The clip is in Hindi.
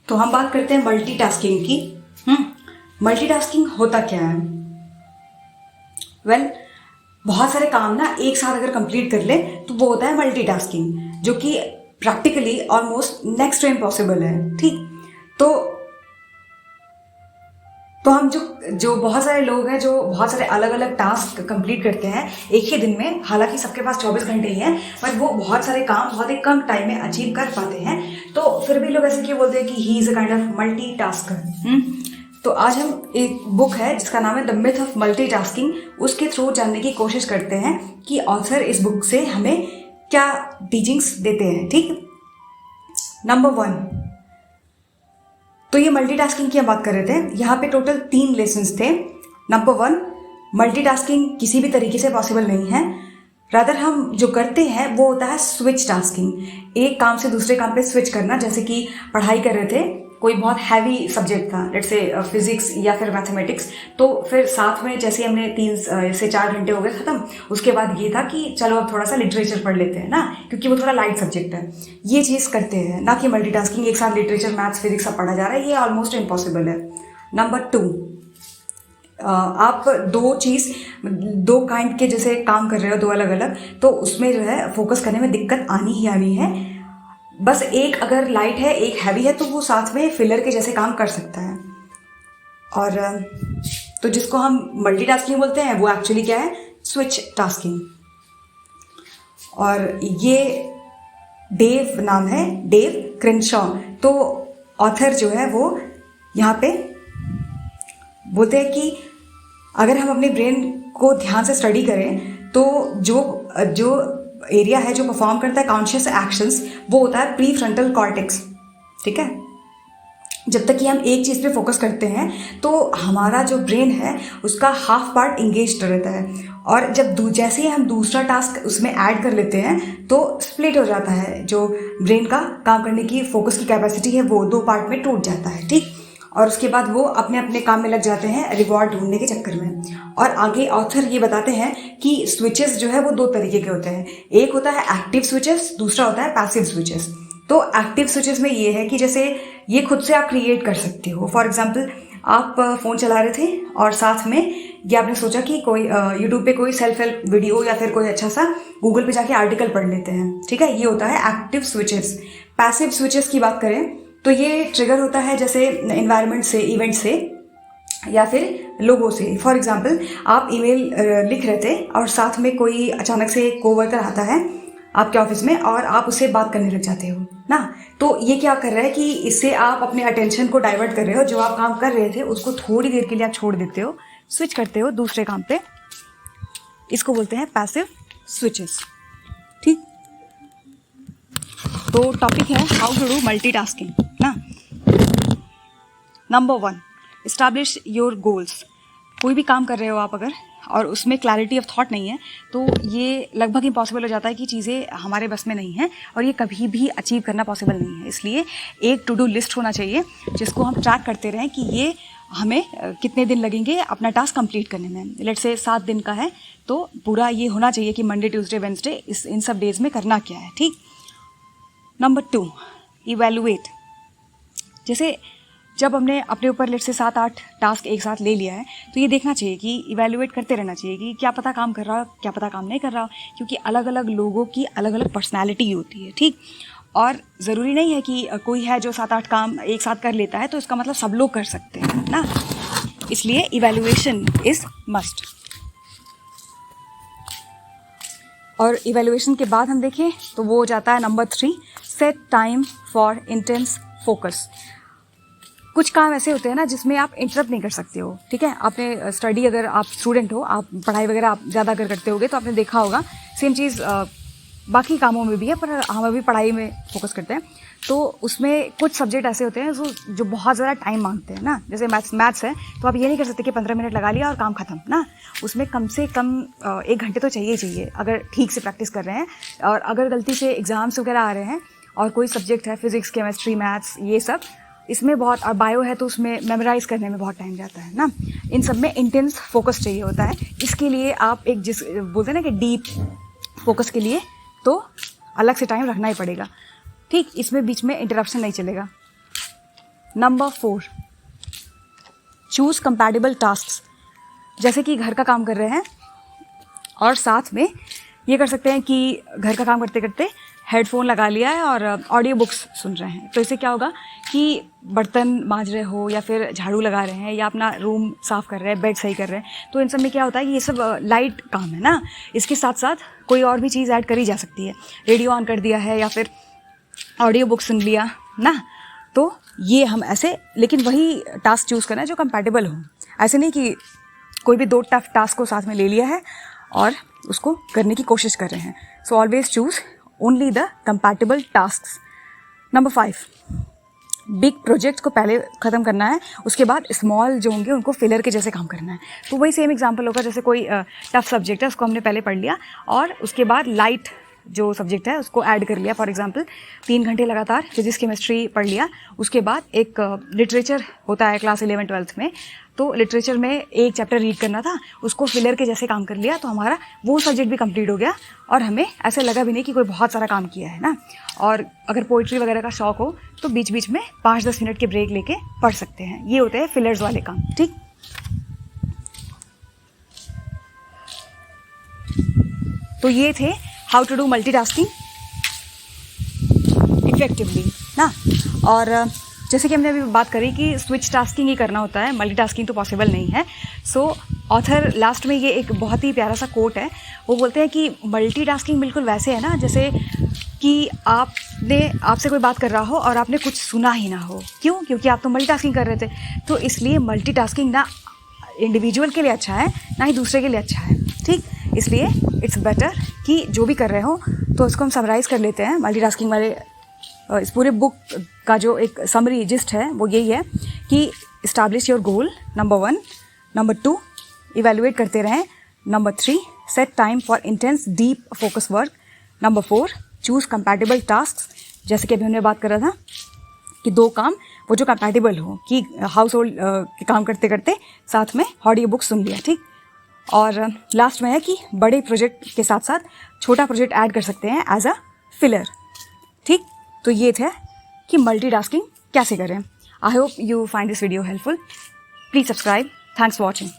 तो हम बात करते हैं मल्टीटास्किंग की। मल्टीटास्किंग होता क्या है? वेल, बहुत सारे काम ना एक साथ अगर कंप्लीट कर ले तो वो होता है मल्टीटास्किंग, जो कि practically almost next to impossible है। ठीक, तो हम जो बहुत सारे लोग हैं जो बहुत सारे अलग अलग टास्क कंप्लीट करते हैं एक ही दिन में, हालांकि सबके पास 24 घंटे ही हैं, पर वो बहुत सारे काम बहुत ही कम टाइम में अचीव कर पाते हैं, तो फिर भी लोग ऐसे क्यों बोलते हैं कि he is a kind of multitasker. तो आज हम एक बुक है जिसका नाम है द मिथ ऑफ मल्टीटास्किंग, उसके थ्रू जानने की कोशिश करते हैं कि ऑथर इस बुक से हमें क्या टीचिंग्स देते हैं। ठीक, नंबर 1, तो ये मल्टीटास्किंग की हम बात कर रहे थे। यहाँ पे टोटल 3 लेसन्स थे। नंबर 1, मल्टीटास्किंग किसी भी तरीके से पॉसिबल नहीं है, रादर हम जो करते हैं वो होता है स्विच टास्किंग, एक काम से दूसरे काम पे स्विच करना। जैसे कि पढ़ाई कर रहे थे, कोई बहुत हैवी सब्जेक्ट था, लेट्स से फिजिक्स या फिर मैथमेटिक्स, तो फिर साथ में जैसे हमने 3 से 4 घंटे हो गए ख़त्म, उसके बाद ये था कि चलो अब थोड़ा सा लिटरेचर पढ़ लेते हैं ना, क्योंकि वो थोड़ा लाइट सब्जेक्ट है। ये चीज़ करते हैं, ना कि मल्टीटास्किंग एक साथ लिटरेचर, मैथ्स, फिजिक्स सब पढ़ा जा रहा है, ये ऑलमोस्ट इम्पॉसिबल है। नंबर 2, आप दो काइंड के जैसे काम कर रहे हो, 2 अलग अलग, तो उसमें जो है फोकस करने में दिक्कत आनी ही आनी है। बस एक अगर लाइट है एक हैवी है तो वो साथ में फिलर के जैसे काम कर सकता है। और तो जिसको हम मल्टीटास्किंग बोलते हैं वो एक्चुअली क्या है? Switch tasking. और ये डेव नाम है, डेव क्रिनशॉ। तो ऑथर जो है वो यहाँ पे बोलते हैं कि अगर हम अपने ब्रेन को ध्यान से स्टडी करें तो जो एरिया है जो परफॉर्म करता है कॉन्शियस एक्शंस, वो होता है प्री फ्रंटल कॉर्टेक्स। ठीक है, जब तक कि हम एक चीज़ पे फोकस करते हैं तो हमारा जो ब्रेन है उसका हाफ पार्ट इंगेज रहता है, और जब जैसे ही हम दूसरा टास्क उसमें ऐड कर लेते हैं तो स्प्लिट हो जाता है, जो ब्रेन का काम करने की फोकस की कैपेसिटी है वो 2 पार्ट में टूट जाता है। ठीक, और उसके बाद वो अपने अपने काम में लग जाते हैं रिवॉर्ड ढूंढने के चक्कर में। और आगे ऑथर ये बताते हैं कि स्विचेस जो है वो 2 तरीके के होते हैं, एक होता है एक्टिव स्विचेस, दूसरा होता है पैसिव स्विचेस। तो एक्टिव स्विचेस में ये है कि जैसे ये खुद से आप क्रिएट कर सकते हो। फॉर एग्जाम्पल, आप फ़ोन चला रहे थे और साथ में ये आपने सोचा कि कोई यूट्यूब पे कोई सेल्फ हेल्प वीडियो या फिर कोई अच्छा सा गूगल पे जाके आर्टिकल पढ़ लेते हैं। ठीक है, ये होता है एक्टिव स्विचेस। पैसिव स्विचेस की बात करें तो ये ट्रिगर होता है जैसे एनवायरनमेंट से, इवेंट से, या फिर लोगों से। फॉर एग्जाम्पल, आप ईमेल लिख रहे थे और साथ में कोई अचानक से कोवर्कर आता है आपके ऑफिस में और आप उससे बात करने लग जाते हो ना, तो ये क्या कर रहा है कि इससे आप अपने अटेंशन को डाइवर्ट कर रहे हो, जो आप काम कर रहे थे उसको थोड़ी देर के लिए आप छोड़ देते हो, स्विच करते हो दूसरे काम पे। इसको बोलते हैं पैसिव स्विचेस। ठीक, तो टॉपिक है हाउ टू डू मल्टीटास्किंग ना। Number 1, establish your goals. कोई भी काम कर रहे हो आप अगर, और उसमें क्लैरिटी ऑफ थॉट नहीं है, तो ये लगभग इम्पॉसिबल हो जाता है कि चीज़ें हमारे बस में नहीं हैं और ये कभी भी अचीव करना पॉसिबल नहीं है। इसलिए एक टू डू लिस्ट होना चाहिए जिसको हम ट्रैक करते रहें कि ये हमें कितने दिन लगेंगे अपना टास्क कंप्लीट करने में। लेट्स से 7 दिन का है तो पूरा ये होना चाहिए कि मंडे, ट्यूसडे, वेंसडे इन सब डेज में करना क्या है। ठीक, नंबर 2, इवैल्यूएट। जैसे जब हमने अपने ऊपर लेट से 7-8 टास्क एक साथ ले लिया है तो ये देखना चाहिए कि इवैल्यूएट करते रहना चाहिए कि क्या पता काम कर रहा हो, क्या पता काम नहीं कर रहा हो, क्योंकि अलग अलग लोगों की अलग अलग पर्सनैलिटी होती है। ठीक, और ज़रूरी नहीं है कि कोई है जो 7-8 काम एक साथ कर लेता है तो इसका मतलब सब लोग कर सकते हैं ना, इसलिए इवैल्यूएशन इज़ मस्ट। और इवैल्यूएशन के बाद हम देखें तो वो हो जाता है number 3, set time for intense focus. कुछ काम ऐसे होते हैं ना जिसमें आप इंटरप्ट नहीं कर सकते हो। ठीक है, आपने स्टडी, अगर आप स्टूडेंट हो, आप पढ़ाई वगैरह आप ज़्यादा करते होगे तो आपने देखा होगा सेम चीज़ बाकी कामों में भी है, पर हम अभी पढ़ाई में फोकस करते हैं तो उसमें कुछ सब्जेक्ट ऐसे होते हैं जो बहुत ज़्यादा टाइम मांगते हैं ना। जैसे मैथ्स है तो आप ये नहीं कर सकते कि 15 मिनट लगा लिया और काम खत्म ना, उसमें कम से कम 1 घंटे तो चाहिए अगर ठीक से प्रैक्टिस कर रहे हैं। और अगर गलती से एग्ज़ाम्स वगैरह आ रहे हैं और कोई सब्जेक्ट है फिजिक्स, केमिस्ट्री, मैथ्स, ये सब, इसमें बहुत, और बायो है तो उसमें मेमोराइज़ करने में बहुत टाइम जाता है ना, इन सब में इंटेंस फोकस चाहिए होता है। इसके लिए आप एक जिस बोलते हैं ना कि डीप फोकस के लिए तो अलग से टाइम रखना ही पड़ेगा। ठीक, इसमें बीच में इंटरप्शन नहीं चलेगा। Number 4, choose compatible tasks. जैसे कि घर का काम कर रहे हैं और साथ में ये कर सकते हैं कि घर का काम करते करते हेडफोन लगा लिया है और ऑडियो बुक्स सुन रहे हैं। तो इससे क्या होगा कि बर्तन मांज रहे हो या फिर झाड़ू लगा रहे हैं या अपना रूम साफ़ कर रहे हैं, बेड सही कर रहे हैं, तो इन सब में क्या होता है कि ये सब लाइट काम है ना। इसके साथ साथ कोई और भी चीज़ ऐड करी जा सकती है। रेडियो ऑन कर दिया है या फिर ऑडियो बुक सुन लिया ना, तो ये हम ऐसे, लेकिन वही टास्क चूज़ करना है जो कंपैटिबल हो। ऐसे नहीं कि कोई भी 2 टफ टास्क को साथ में ले लिया है और उसको करने की कोशिश कर रहे हैं। So always choose only the compatible tasks. Number 5, big project को पहले ख़त्म करना है, उसके बाद स्मॉल जो होंगे उनको फिलर के जैसे काम करना है। तो वही सेम एग्जांपल होगा, जैसे कोई टफ सब्जेक्ट है उसको हमने पहले पढ़ लिया और उसके बाद लाइट जो सब्जेक्ट है उसको ऐड कर लिया। फॉर एग्जांपल 3 घंटे लगातार फिजिक्स केमिस्ट्री पढ़ लिया, उसके बाद एक लिटरेचर होता है क्लास 11-12 में, तो लिटरेचर में एक चैप्टर रीड करना था, उसको फिलर के जैसे काम कर लिया, तो हमारा वो सब्जेक्ट भी कंप्लीट हो गया और हमें ऐसे लगा भी नहीं कि कोई बहुत सारा काम किया है ना। और अगर पोइट्री वगैरह का शौक हो तो बीच बीच में 5-10 मिनट के ब्रेक लेके पढ़ सकते हैं। ये होते हैं फिलर्स वाले काम, ठीक। तो ये थे how to do multitasking effectively ना। और जैसे कि हमने अभी बात करी कि स्विच टास्किंग ही करना होता है, मल्टीटास्किंग तो पॉसिबल नहीं है। सो ऑथर लास्ट में ये एक बहुत ही प्यारा सा कोट है, वो बोलते हैं कि मल्टीटास्किंग बिल्कुल वैसे है ना जैसे कि आपसे कोई बात कर रहा हो और आपने कुछ सुना ही ना हो। क्यों? क्योंकि आप तो मल्टीटास्किंग कर रहे थे। तो इसलिए मल्टीटास्किंग ना इंडिविजुअल के लिए अच्छा है, ना ही दूसरे के लिए अच्छा है, ठीक। इसलिए इट्स बेटर कि जो भी कर रहे हो तो उसको हम समराइज़ कर लेते हैं। मल्टीटास्किंग वाले इस पूरे बुक का जो एक समरी जिस्ट है वो यही है कि establish your goal, number 1, number 2 evaluate करते रहें, number 3 set time for intense deep focus work, number 4 choose compatible task. जैसे कि अभी हमने बात कर रहा था कि 2 काम वो जो कंपैटिबल हो, कि हाउस होल्ड के काम करते करते साथ में ऑडियो बुक सुन लिया, ठीक। और लास्ट में है कि बड़े प्रोजेक्ट के साथ साथ छोटा प्रोजेक्ट ऐड कर सकते हैं एज अ फिलर, ठीक। तो ये थे कि मल्टीटास्किंग कैसे करें। I hope you find this video helpful. Please subscribe. Thanks for watching.